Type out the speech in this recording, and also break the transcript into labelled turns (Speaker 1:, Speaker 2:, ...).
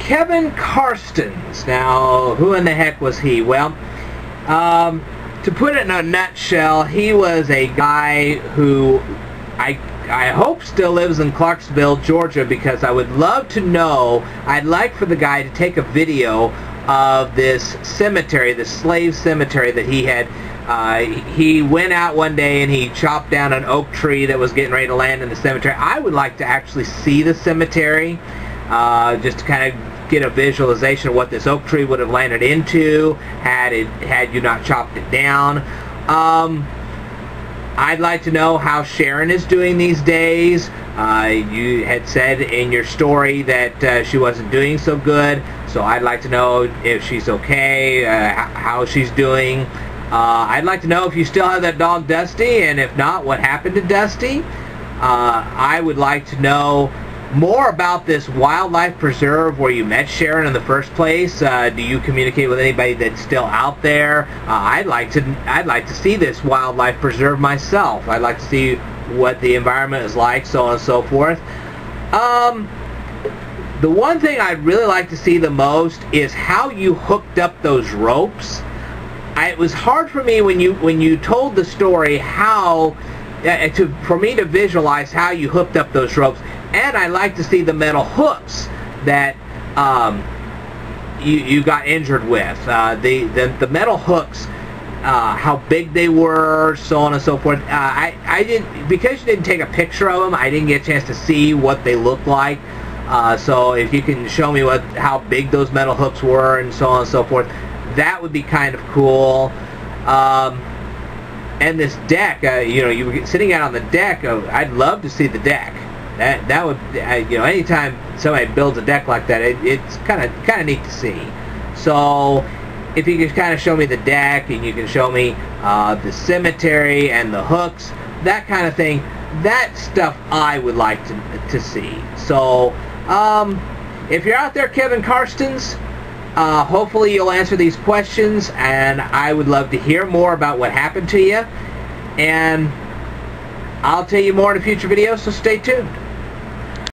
Speaker 1: Kevin Carstens. Now, who in the heck was he? Well, to put it in a nutshell, he was a guy who I hope still lives in Clarksville, Georgia, because I would love to know, I'd like for the guy to take a video of this cemetery, this slave cemetery that he had. He went out one day and he chopped down an oak tree that was getting ready to land in the cemetery. I would like to actually see the cemetery, just to kind of get a visualization of what this oak tree would have landed into had you not chopped it down. I'd like to know how Sharon is doing these days. You had said in your story that she wasn't doing so good, so I'd like to know if she's okay, how she's doing. I'd like to know if you still have that dog Dusty, and if not, what happened to Dusty. I would like to know more about this wildlife preserve where you met Sharon in the first place. Do you communicate with anybody that's still out there? I'd like to see this wildlife preserve myself. I'd like to see what the environment is like, so on and so forth. The one thing I'd really like to see the most is how you hooked up those ropes. It was hard for me when you told the story how for me to visualize how you hooked up those ropes. And I like to see the metal hooks that you got injured with. The metal hooks, how big they were, so on and so forth. I didn't, because you didn't take a picture of them, I didn't get a chance to see what they looked like. So if you can show me how big those metal hooks were and so on and so forth, that would be kind of cool. And this deck, you were sitting out on the deck. I'd love to see the deck. That would, anytime somebody builds a deck like that, it's kind of neat to see. So, if you could kind of show me the deck, and you can show me the cemetery and the hooks, that kind of thing, that stuff I would like to see. So, if you're out there, Kevin Carstens, hopefully you'll answer these questions, and I would love to hear more about what happened to you. And I'll tell you more in a future video, so stay tuned.